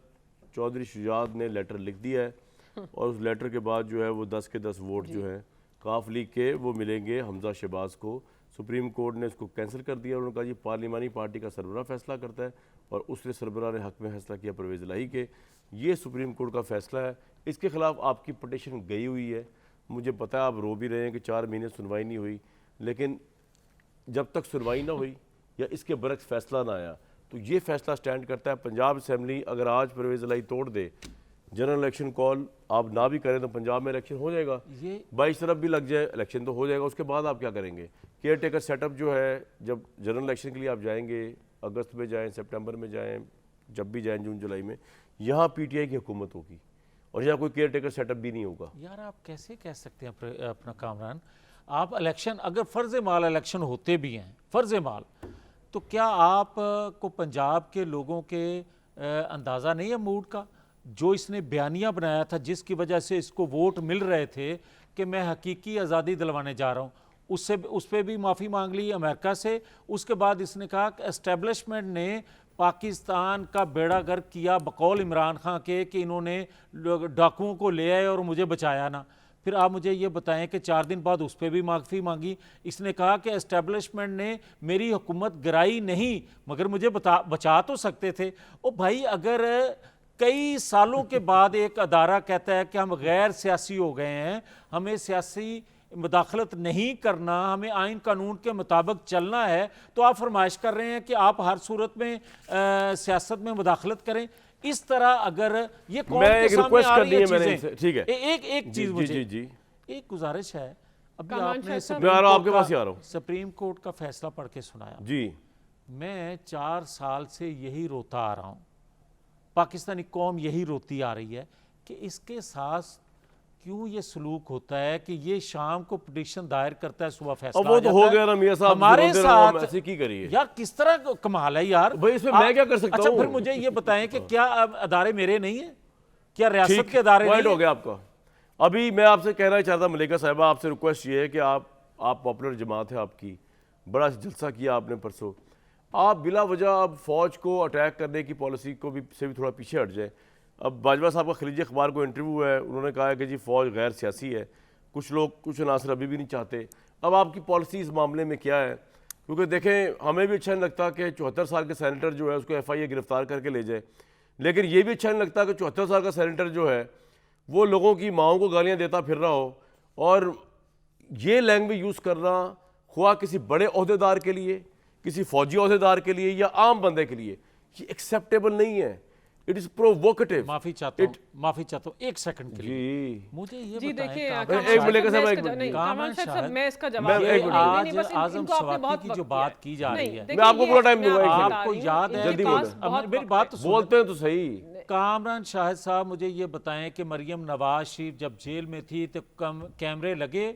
चौधरी शुजात ने लेटर लिख दिया है और उस लेटर के बाद जो है वो 10 के 10 वोट जो है काफ लीग के वो मिलेंगे हमजा शहबाज को। सुप्रीम कोर्ट ने इसको कैंसिल कर दिया। उन्होंने कहा ये पार्लिमानी पार्टी का सरबराह फैसला करता है और उसने सरबराह ने हक में फैसला किया परवेज़ इलाही के। ये सुप्रीम कोर्ट का फैसला है। इसके खिलाफ आपकी पटिशन गई हुई है। मुझे पता है आप रो भी रहे हैं कि 4 महीने सुनवाई नहीं हुई, लेकिन जब तक सुनवाई ना हुई या इसके बरक्स फैसला ना आया तो ये फैसला स्टैंड करता है। पंजाब असम्बली अगर आज परवेज़ इलाही तोड़ दे, जनरल इलेक्शन कॉल आप ना भी करें तो पंजाब में इलेक्शन हो जाएगा। ये 22 तरफ भी लग जाए इलेक्शन तो हो जाएगा। उसके बाद आप क्या करेंगे? केयर टेकर सेटअप जो है, जब जनरल इलेक्शन के लिए आप जाएंगे, अगस्त में जाएं, सितंबर में जाएं, जब भी जाएं जून जुलाई में, यहाँ पीटीआई की हुकूमत होगी और यहाँ कोई केयर टेकर सेटअप भी नहीं होगा। यार आप कैसे कह सकते हैं अपना कामरान, आप इलेक्शन अगर फ़र्ज़ माल इलेक्शन होते भी हैं फ़र्ज़ माल, तो क्या आप को पंजाब के लोगों के अंदाज़ा नहीं है मूड का? जो इसने बयानिया बनाया था जिसकी वजह से इसको वोट मिल रहे थे कि मैं हकीकी आज़ादी दिलवाने जा रहा हूँ, उससे उस पर भी माफ़ी मांग ली अमेरिका से। उसके बाद इसने कहा कि एस्टेब्लिशमेंट ने पाकिस्तान का बेड़ा गर्क किया बकौल इमरान खान के कि इन्होंने डाकुओं को ले आए और मुझे बचाया ना। फिर आप मुझे ये बताएं कि 4 दिन बाद उस पर भी माफ़ी मांगी। इसने कहा कि एस्टेब्लिशमेंट ने मेरी हुकूमत गिराई नहीं मगर मुझे बचा तो सकते थे। ओ भाई, अगर कई सालों के बाद एक अदारा कहता है कि हम गैर सियासी हो गए हैं, हमें सियासी मुदाखलत नहीं करना, हमें आइन कानून के मुताबिक चलना है, तो आप फरमाइश कर रहे हैं कि आप हर सूरत में सियासत में मुदाखलत करें। इस तरह अगर ये कौन मैं के एक सामने रिक्वेस्ट आ कर रही दी है है मैंने चीजें? इनसे, ठीक है। एक चीज मुझे जी एक गुजारिश है। अभी कमाल आपने शाह साहब, मैं आ रहा हूं, आपके कोर्ट पास ही आ रहा हूं। सुप्रीम कोर्ट का फैसला पढ़ के सुनाया। जी, मैं 4 साल से यही रोता आ रहा हूँ, पाकिस्तानी कौम यही रोती आ रही है कि इसके साथ क्यों ये सलूक होता है कि ये शाम को पिटीशन दायर करता है, सुबह फैसला अब वो आ तो जाता हो है। गया ना मियां साहब, हमारे रोते रहो, हम साथ ऐसे की करिए। यार किस तरह कमाल है यार भाई, इसमें मैं क्या कर सकता अच्छा हूं? फिर मुझे ये बताएं कि क्या अब अदारे मेरे नहीं है? क्या रियासत ठीक, के अदारे पॉइंट नहीं हो है? गया आपका। अभी मैं आपसे कहना चाहता, मलिका साहिबा, आपसे रिक्वेस्ट ये है कि आप पॉपुलर जमात है आपकी, बड़ा जलसा किया आपने परसों, आप बिला वजह अब फौज को अटैक करने की पॉलिसी को भी से भी थोड़ा पीछे हट जाए। अब बाजवा साहब का खलीजी अखबार को इंटरव्यू है, उन्होंने कहा है कि जी फौज गैर सियासी है। कुछ लोग, कुछ अनासर अभी भी नहीं चाहते। अब आपकी पॉलिसी इस मामले में क्या है? क्योंकि देखें, हमें भी अच्छा नहीं लगता कि 74 साल के सेनेटर जो है उसको FIA गिरफ्तार करके ले जाए, लेकिन ये भी अच्छा नहीं लगता कि 74 साल का सेनेटर जो है वो लोगों की माओं को गालियाँ देता फिर रहा हो और ये लैंग्वेज यूज़ करना, ख्वाह किसी बड़े ओहदेदार के लिए, किसी फौजी ओहदेदार के लिए या आम बंदे के लिए, ये एक्सेप्टेबल नहीं है। It is provocative. माफी चाहता हूँ 1 सेकंड के लिए जी, मुझे ये जी बताएं देखिए, कामरान एक मिनट के मैं साथ इसका एक मिनट। नहीं, कामरान कामरान साहब, शाह, मैं इसका मैं जवाब एक मिनट। नहीं, आज बस आज़म इनको आपने सवाती बहुत की वक्त जो दिया बात है। की जा रही है, देखिए, मैं आपको ये पूरा टाइम मैं दूंगा, एक आपको सेकंड। बता आपको रही हूँ, याद है इनके जल्दी पास बोलें। बहुत मेरी वक्त बात है। तो सुनो। बोलते हैं तो सही। कामरान शाहिद साहब, मुझे ये बताएं कि मरियम नवाज शरीफ जब जेल में थी तो कैमरे लगे?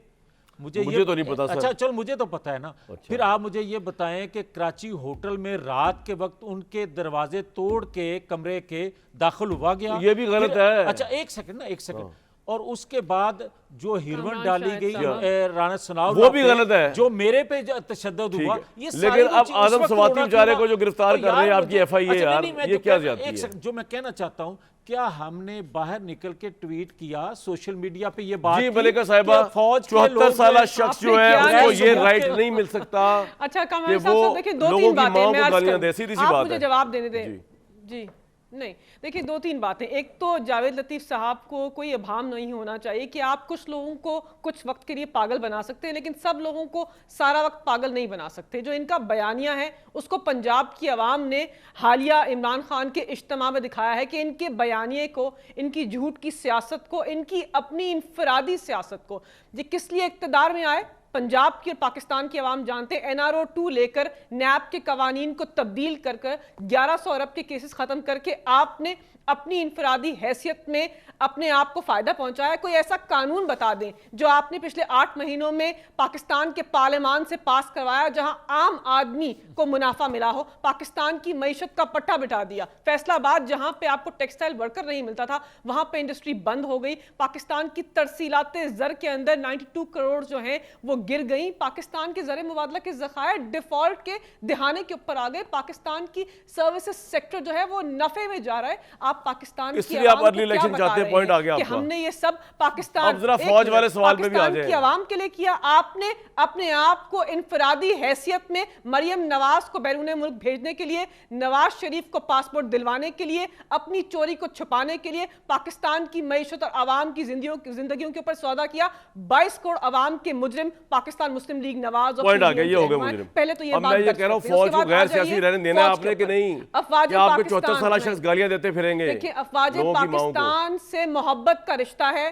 मुझे तो नहीं पता सर। अच्छा चल, मुझे तो पता है ना। फिर आप मुझे ये बताएं कि कराची होटल में रात के वक्त उनके दरवाजे तोड़ के कमरे के दाखिल हुआ गया? ये भी गलत फिर- है। अच्छा एक सेकंड और उसके बाद जो हिरवन कामरान डाली शाहिद गई साहब। राणा सनाउल्लाह वो भी पे, गलत है। जो मेरे पे तशद्दुद ठीक हुआ, है। ये सारी लेकिन वो अब चीज़ उस आदम वक्त सवाती होना बेचारे था। को जो गिरफ्तार तो कर रहे हैं यार आपकी मुझे- FIA अच्छा, यार, नहीं, मैं ये जो क्या कहना- ज्यादती एक है? सेकंड, जो मैं कहना चाहता हूँ, क्या हमने बाहर निकल के ट्वीट किया, सोशल मीडिया पे ये बात जी की मलिका साहिबा, कि फौज के 74 लोग साल हैं, शख्स आपने जो है क्या उसको नहीं ये सुना? राइट नहीं मिल सकता अच्छा कि कमल साहब, वो देखिए लोगों 2-3 की बातें माओं मैं को अर्ज गालियां करूं। दे, सीधी सी आप बात मुझे है। जवाब देने दें। जी। जी नहीं, देखिए 2-3 बातें। एक तो जावेद लतीफ़ साहब को कोई अभाम नहीं होना चाहिए कि आप कुछ लोगों को कुछ वक्त के लिए पागल बना सकते हैं, लेकिन सब लोगों को सारा वक्त पागल नहीं बना सकते। जो इनका बयानिया है उसको पंजाब की आवाम ने हालिया इमरान खान के इज्तिमा में दिखाया है कि इनके बयानिए को, इनकी झूठ की सियासत को, इनकी अपनी इनफरादी सियासत को, ये किस लिए इक़्तिदार में आए? पंजाब की और पाकिस्तान की आवाम जानते हैं, NRO 2 लेकर नैब के कवानीन को तब्दील कर 1100 अरब के केसेस खत्म करके आपने अपनी इनफरादी हैसियत में अपने आप को फायदा पहुंचाया। कोई ऐसा कानून बता दें जो आपने पिछले 8 महीनों में पाकिस्तान के पार्लियामान से पास करवाया, जहां आम आदमी को मुनाफा मिला हो, पाकिस्तान की मईशत का पट्टा बिठा दिया। फैसलाबाद जहां पे आपको टेक्सटाइल वर्कर नहीं मिलता था, वहां पे इंडस्ट्री बंद हो गई। पाकिस्तान की तरसीलाते ज़र के अंदर 92 करोड़ जो हैं वो गिर गई। पाकिस्तान के ज़र मुबादला के ज़खायर डिफॉल्ट के दिहाने के ऊपर आ गए। पाकिस्तान की सर्विसेज सेक्टर जो है वो नफे में जा रहा है। आप पाकिस्तान इसलिए आप अर्ली इलेक्शन चाहते हैं, पॉइंट आ गया कि आपका। हमने ये सब पाकिस्तान, अब जरा फौज वाले सवाल पे भी आ जाएं। की आवाम के लिए किया। आपने अपने आप को इनफरादी हैसियत में मरियम नवाज को बैरून मुल्क भेजने के लिए, नवाज शरीफ को पासपोर्ट दिलवाने के लिए, अपनी चोरी को छुपाने के लिए पाकिस्तान की मईशत और आवाम की जिंदगियों के ऊपर सौदा किया। 22 करोड़ आवाम के मुजरिम पाकिस्तान मुस्लिम लीग नवाज और पॉइंट आ गया, ये हो गए मुजरिम। पहले तो ये अब मैं ये कह रहा हूं, फौज को गैर सियासी रहने देना है आपने कि नहीं? कि आपके 74 साल शख्स गालियां देते फिरेंगे? देखिए, अफवाज पाकिस्तान से मोहब्बत का रिश्ता है।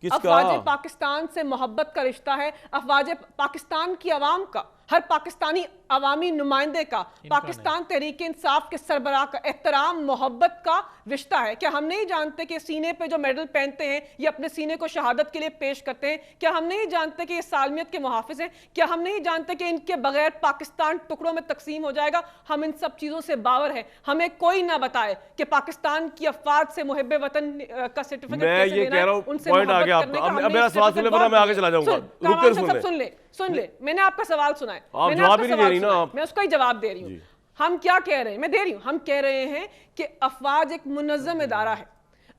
किसका? अफवाज पाकिस्तान से मोहब्बत का रिश्ता है। अफवाज पाकिस्तान की आवाम का, हर पाकिस्तानी अवामी नुमाइंदे का, पाकिस्तान तहरीक इंसाफ के सरबराह का एहतराम मोहब्बत का रिश्ता है। क्या हम नहीं जानते कि सीने पे जो मेडल पहनते हैं ये अपने सीने को शहादत के लिए पेश करते हैं? क्या हम नहीं जानते कि ये सालमियत के मुहाफिज हैं? क्या हम नहीं जानते कि इनके बगैर पाकिस्तान टुकड़ों में तकसीम हो जाएगा? हम इन सब चीज़ों से बावर है। हमें कोई ना बताए कि पाकिस्तान की अफवाज से मुहिब्बे वतन का सर्टिफिकेट मैं कैसे ये लेना कह है, रहा हूं, उनसे पॉइंट आ मोहब्बत गया करने आपका। का अब हमने मेरा सवाल सर्टिफिकेट सुन ले, वरना मैं आगे चला जाऊंगा। रुक कर सुन ले। सुन ले, मैंने आपका सवाल सुना है। आप मैंने जवाब आपका ही नहीं सवाल दे रही ना सुना है। आप। मैं उसका ही जवाब दे रही हूँ। हम क्या कह रहे हैं, मैं दे रही हूँ। हम कह रहे हैं कि अफवाज एक मुनज़्ज़म इदारा है।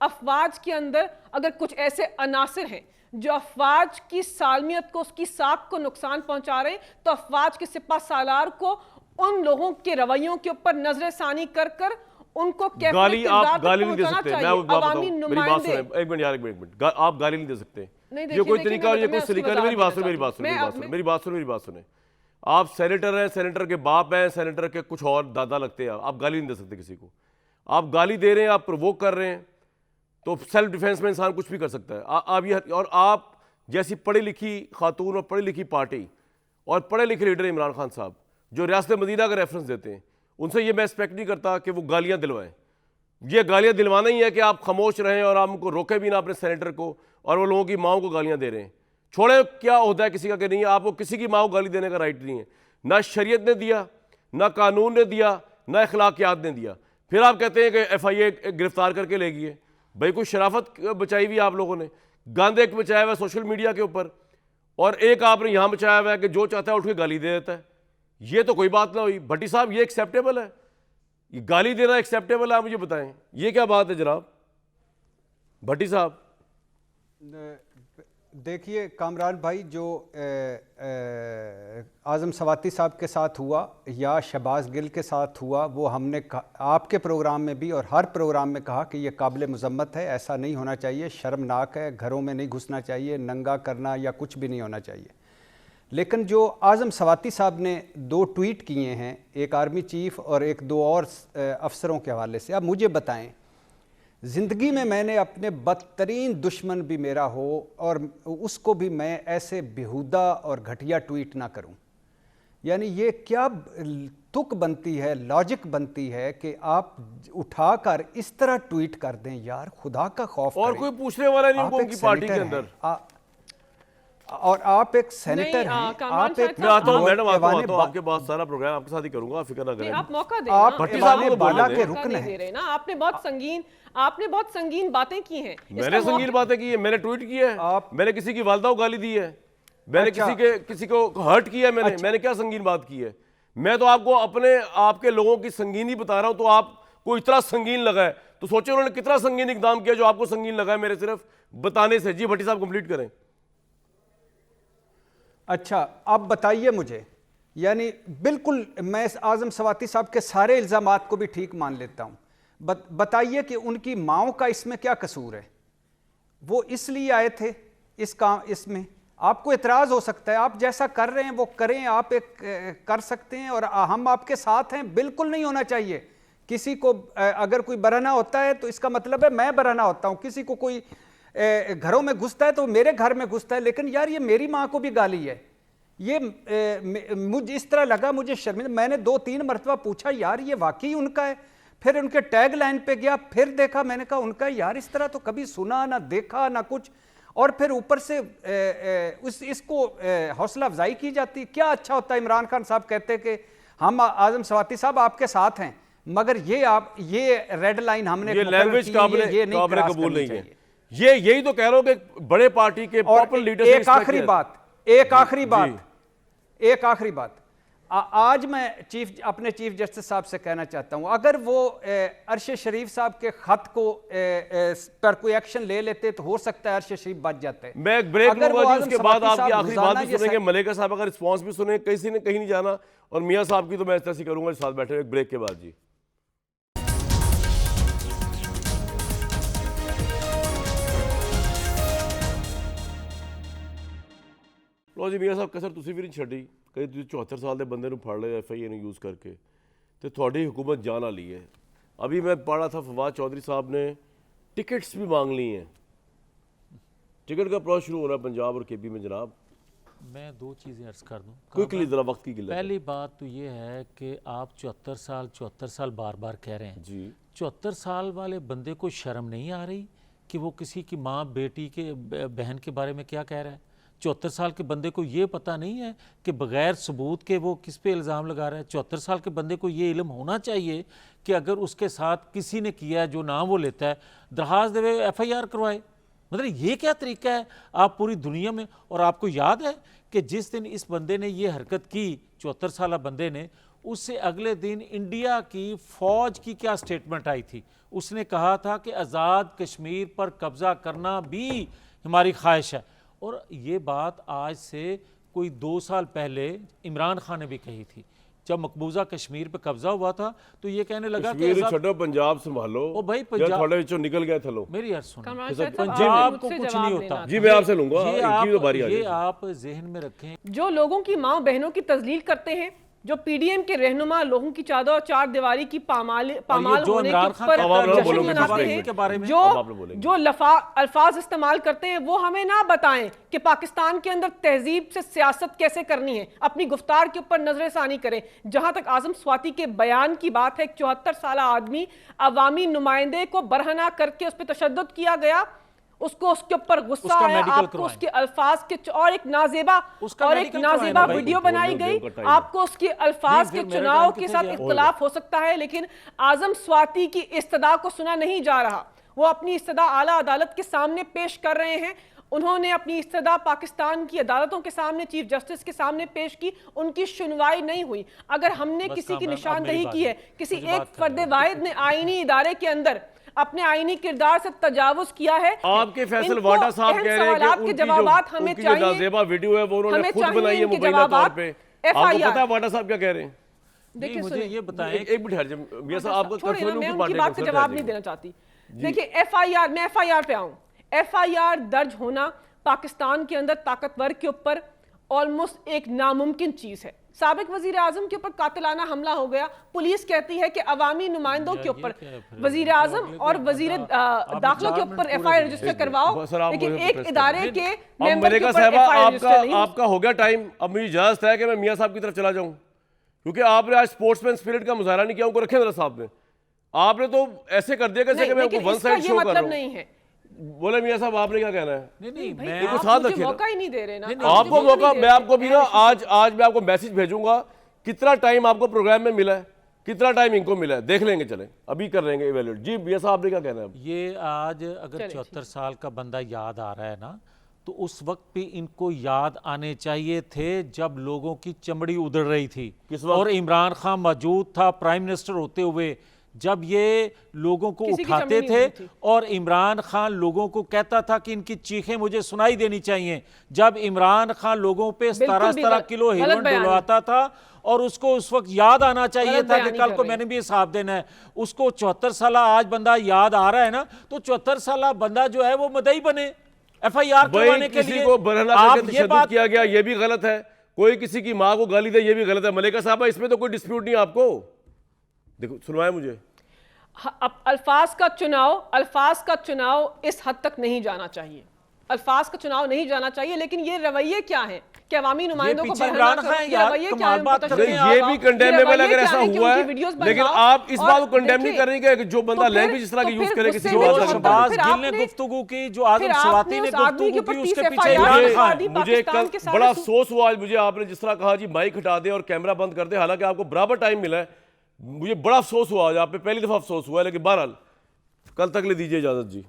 अफवाज के अंदर अगर कुछ ऐसे अनासिर हैं जो अफवाज की सालमियत को, उसकी साख को नुकसान पहुंचा रहे हैं, तो अफवाज के सिपा सालार को उन लोगों के रवैयों के ऊपर नजर सानी कर कर उनको गाली आप गाली नहीं दे सकते। मैं वो बात अवामी बताऊं, मेरी बात सुने, नुमाइंदे। एक मिनट यार, एक मिनट। आप गाली नहीं दे सकते। नहीं, ये कोई देखिए, तरीका और ये मैं कोई उसकी सलीका नहीं। वजाहत मेरी बात सुन, देना मेरी बात सुन, चाहती मेरी हूँ। बात सुन, मेरी बात सुन, मेरी बात सुने। आप सेनेटर हैं, सेनेटर के बाप हैं, सेनेटर के कुछ और दादा लगते हैं। आप गाली नहीं दे सकते किसी को। आप गाली दे रहे हैं, आप प्रोवोक कर रहे हैं, तो सेल्फ डिफेंस में इंसान कुछ भी कर सकता है। आप ये, और आप जैसी पढ़ी लिखी खातून और पढ़ी लिखी पार्टी और पढ़े लिखे लीडर इमरान खान साहब जो रियासत मदीना का रेफरेंस देते हैं, उनसे ये मैं एक्सपेक्ट नहीं करता कि वो गालियाँ दिलवाएं। ये गालियाँ दिलवाना ही है कि आप खामोश रहें और आप उनको रोके भी ना अपने सेनेटर को, और वो लोगों की माओं को गालियाँ दे रहे हैं। छोड़े, क्या होता है किसी का कि नहीं है, आपको किसी की माँ को गाली देने का राइट नहीं है। ना शरीयत ने दिया, ना कानून ने दिया, ना अखलाकियात ने दिया। फिर आप कहते हैं कि FIA गिरफ्तार करके ले गई है। भाई कोई शराफत बचाई हुई आप लोगों ने। गंद एक बचाया हुआ है सोशल मीडिया के ऊपर, और एक आपने यहाँ बचाया हुआ है कि जो चाहता है उठ के गाली दे देता है। ये तो कोई बात ना हुई। भट्टी साहब, ये एक्सेप्टेबल है? ये गाली देना एक्सेप्टेबल है? आप मुझे बताएं, ये क्या बात है जनाब भट्टी साहब? देखिए कामरान भाई, जो आज़म सवाती साहब के साथ हुआ या शहबाज गिल के साथ हुआ, वो हमने आपके प्रोग्राम में भी और हर प्रोग्राम में कहा कि ये काबिल मज़म्मत है, ऐसा नहीं होना चाहिए, शर्मनाक है, घरों में नहीं घुसना चाहिए, नंगा करना या कुछ भी नहीं होना चाहिए। लेकिन जो आज़म सवाती साहब ने 2 ट्वीट किए हैं, एक आर्मी चीफ और एक 2 और अफसरों के हवाले से, अब मुझे बताएं, ज़िंदगी में मैंने अपने बदतरीन दुश्मन भी मेरा हो और उसको भी मैं ऐसे बेहुदा और घटिया ट्वीट ना करूं। यानी ये क्या तुक बनती है, लॉजिक बनती है कि आप उठाकर इस तरह ट्वीट कर दें? यार खुदा का खौफ और करें। कोई पूछने वाला नहीं आप उनको एक उनकी पार्टी के सेनेटर अंदर। हैं, और आप एक सेनेटर नहीं, हैं, कामरान आप एक साहब, मैं आता हूँ मैडम, आता हूँ ऐवान आपके पास सारा प्रोग्राम आपके साथ ही करूंगा, फिक्र ना नहीं, करें। आप मौका दें आप ना। भट्टी साहब को ऐवान तो बोलने बाला दें। के मौका रुकन नहीं दे हैं। रहे ना। आपने बहुत संगीन बातें की हैं। मैंने इसका संगीन बातें की है, मैंने ट्वीट किया है, आप- मैंने किसी की वालदा को गाली दी है, मैंने अच्छा। किसी को हर्ट किया है, मैंने क्या संगीन बात की है? मैं तो आपको अपने आपके लोगों की संगीनी बता रहा हूं, तो आपको इतना संगीन लगा है तो सोचे उन्होंने कितना संगीन इकदाम किया जो आपको संगीन लगा है मेरे सिर्फ बताने से। जी भट्टी साहब कंप्लीट करें। अच्छा, अब बताइए मुझे, यानी बिल्कुल मैं इस आज़म सवाती साहब के सारे इल्ज़ामात को भी ठीक मान लेता हूँ, बताइए कि उनकी माओं का इसमें क्या कसूर है? वो इसलिए आए थे इसमें आपको एतराज़ हो सकता है, आप जैसा कर रहे हैं वो करें, आप एक कर सकते हैं और हम आपके साथ हैं। बिल्कुल नहीं होना चाहिए। किसी को अगर कोई बरहना होता है तो इसका मतलब है मैं बरहना होता हूँ, किसी को कोई घरों में घुसता है तो मेरे घर में घुसता है। लेकिन यार ये मेरी माँ को भी गाली है, ये मुझे इस तरह लगा, मुझे शर्मिंदा। मैंने 2-3 मरतबा पूछा यार ये वाकई उनका है, फिर उनके टैग लाइन पे गया, फिर देखा, मैंने कहा उनका है यार, इस तरह तो कभी सुना ना देखा ना कुछ। और फिर ऊपर से इसको हौसला अफजाई की जाती। क्या अच्छा होता है इमरान खान साहब कहते कि हम आजम स्वाति साहब आपके साथ हैं, मगर ये रेड लाइन हमने ये लैंग्वेज काबिल कबूल नहीं है। यही तो कह रहा हूं कि बड़े पार्टी के पॉपुलर लीडर एक आखिरी बात, आज मैं अपने चीफ जस्टिस साहब से कहना चाहता हूं, अगर वो अरशद शरीफ साहब के खत को पर कोई एक्शन ले लेते तो हो सकता है अरशद शरीफ बच जाते। मैं एक ब्रेक लूंगा जी, उसके बाद आपकी आखिरी बात भी सुनेंगे, मलेका साहब का रिस्पांस भी सुनेंगे, किसी ने कहीं नहीं जाना, और मियां साहब की तो मैं ऐसा ही करूंगा साथ बैठे एक ब्रेक के बाद जी। लो जी मियां साहब, कसर तुसी भी नहीं छड्डी, कहीं तुसीं 74 साल के बंदे फड़ लिया FIA ने यूज़ करके, तो थोड़ी हुकूमत जान वाली है। अभी मैं पढ़ा था फवाद चौधरी साहब ने टिकट्स भी मांग ली हैं, टिकट का प्रोसेस शुरू हो रहा है पंजाब और KB में जनाब। मैं 2 चीज़ें अर्ज़ कर दूँ। क्विकली ज़रा वक्त की गिल्लत। पहली बात तो ये है कि आप 74 साल बार बार कह रहे हैं जी। 74 साल वाले बंदे को शर्म नहीं आ रही कि वो किसी की माँ बेटी के बहन के बारे में क्या कह रहा है? 74 साल के बंदे को ये पता नहीं है कि बग़ैर सबूत के वो किस पे इल्ज़ाम लगा रहा है? 74 साल के बंदे को ये इल्म होना चाहिए कि अगर उसके साथ किसी ने किया है जो नाम वो लेता है, दरखास्त देवे, FIR करवाए। मतलब ये क्या तरीका है आप पूरी दुनिया में? और आपको याद है कि जिस दिन इस बंदे ने ये हरकत की, 74 साल बंदे ने, उससे अगले दिन इंडिया की फ़ौज की क्या स्टेटमेंट आई थी? उसने कहा था कि आज़ाद कश्मीर पर कब्ज़ा करना भी हमारी ख्वाहिश है। और ये बात आज से कोई 2 साल पहले इमरान खान ने भी कही थी, जब मकबूजा कश्मीर पे कब्जा हुआ था, तो ये कहने लगा कि छोड़ो पंजाब संभालो। ओ भाई पंजाब थोड़े विचों निकल गए थलो। मेरी अर्ज सुनो, पंजाब को कुछ नहीं होता जी, मैं आपसे लूंगा, इनकी तो बारी आ ये आप जहन में रखें। जो लोगों की माँ बहनों की तजलील करते हैं, जो PDM के रहनुमा लोगों की चादर और चार दीवारी की पामाल होने के ऊपर जश्न मनाते हैं, जो अल्फाज इस्तेमाल करते हैं, वो हमें ना बताएं कि पाकिस्तान के अंदर तहजीब से सियासत कैसे करनी है। अपनी गुफ्तार के ऊपर नजरसानी करें। जहां तक आजम स्वाति के बयान की बात है, 74 साल आदमी अवामी नुमाइंदे को बरहना करके उस पर तशद्दुद किया गया, उसको उसके ऊपर गुस्सा आया, आपको उसके अल्फाज के और एक नाजेबा वीडियो बनाई गई, आपको उसके अल्फाज के चुनाव के साथ इख्तिलाफ हो सकता है, लेकिन आजम स्वाति की इस्तदा को सुना नहीं जा रहा। वो अपनी इस्तदा आला अदालत के सामने पेश कर रहे हैं। उन्होंने अपनी इस्तदा पाकिस्तान की अदालतों के सामने, चीफ जस्टिस के सामने पेश की, उनकी सुनवाई नहीं हुई। अगर हमने किसी की निशानदेही की है, किसी एक फर्द वाहिद ने आईनी इदारे के अंदर अपने आईनी किरदार से तजावुज किया है, आपके फैसल वाडा साहब कह रहे हैं कि उनकी जवाबात हमें चाहिए, नाज़ेबा वीडियो है वो उन्होंने खुद बनाई है मुबैना तौर पे। आपको पता है वाडा साहब क्या कह रहे हैं? देखिए मुझे ये बताएं, एक मिनट ठहर जाइए मियां साहब, आपको मैं उनकी बात का जवाब नहीं देना चाहती। देखिए FIR, मैं FIR पे आऊं। FIR दर्ज होना पाकिस्तान के अंदर ताकतवर के ऊपर ऑलमोस्ट एक नामुमकिन चीज है। साबिक वजीर आजम के ऊपर कातिलाना हमला हो गया, पुलिस कहती है कि अवामी नुमाइंदों के ऊपर वजीर आजम और वजीर दाखिला के ऊपर FIR रजिस्टर करवाओ, लेकिन एक इदारे के मेंबर के ऊपर FIR रजिस्टर नहीं। आपका हो गया टाइम, अब मुझे इजाजत है कि मैं मियां साहब की तरफ चला जाऊं, क्योंकि आपने आज स्पोर्ट्समैन स्पिरिट का मुजाहरा नहीं किया। उनको रखे जरा साहब ने, आपने तो ऐसे कर दिया कि मैं वन साइड शो कर रहा हूं। नहीं है, बोले मियां साहब आपने क्या कहना है? नहीं मैं आपको साथ रखिए, मौका ही नहीं दे रहे ना। आपको मौका, मैं आपको भी ना आज मैं आपको मैसेज भेजूंगा, कितना टाइम आपको प्रोग्राम में मिला है, कितना टाइम इनको मिला है, देख लेंगे, चलें अभी कर लेंगे इवैल्यूएट। जी मियां साहब आपने क्या कहना है? ये आज अगर 74 साल का बंदा याद आ रहा है ना, तो उस वक्त भी इनको याद आने चाहिए थे जब लोगों की चमड़ी उधड़ रही थी और इमरान खान मौजूद था प्राइम मिनिस्टर होते हुए, जब ये लोगों को उठाते थे और इमरान खान लोगों को कहता था कि इनकी चीखें मुझे सुनाई देनी चाहिए। जब इमरान खान लोगों पे 17 किलो हेरोइन डलवाता था और उसको उस वक्त याद आना चाहिए था कि कल को मैंने भी हिसाब देना है। उसको 74 साल आज बंदा याद आ रहा है ना, तो 74 साल बंदा जो है वो मदई बने FIR करवाने के लिए। को बरहना करके तशद्दुद किया गया, ये भी गलत है। कोई किसी की माँ को गाली दे, ये भी गलत है। मलिका साहब इसमें तो कोई डिस्प्यूट नहीं आपको, देखो सुनवाए मुझे। अल्फाज का चुनाव इस हद तक नहीं जाना चाहिए, अल्फाज का चुनाव नहीं जाना चाहिए, लेकिन ये रवैये क्या हैं? कि अवामी नुमाइंदों को पीछे बरहना इमरान करो, खान ये यार रवैये क्या कमाल है, बात उनको करते तशरीह हैं ये आप। भी ये कंडेमेबल रवैये अगर क्या ऐसा है कि हुआ उनकी है, वीडियोस लेकिन बनवाओ आप इस बात को और कंडेम नहीं देखिए, करेंगे कि जो बंदा तो फिर- लैंग्वेज इस तरह तो की यूज फिर करे किसी गुस्से की में बात जो का होता है, शहबाज फिर गिल ने आपने- गुफ्तगू की, जो आजम फिर सवाती आपने ने उस आदमी गुफ्तगू के की, ऊपर उसके 30 पीछे FIR इमरान लगा खान। दी मुझे पाकिस्तान कल के सारे बड़ा अफसोस हुआ आज मुझे, आपने जिस तरह कहा जी माइक हटा दे और कैमरा बंद कर दे, हालांकि आपको बराबर टाइम मिला है। मुझे बड़ा अफसोस हुआ आज, आप पे पहली दफा अफसोस हुआ है, लेकिन बहरहाल कल तक ले दीजिए इजाजत जी।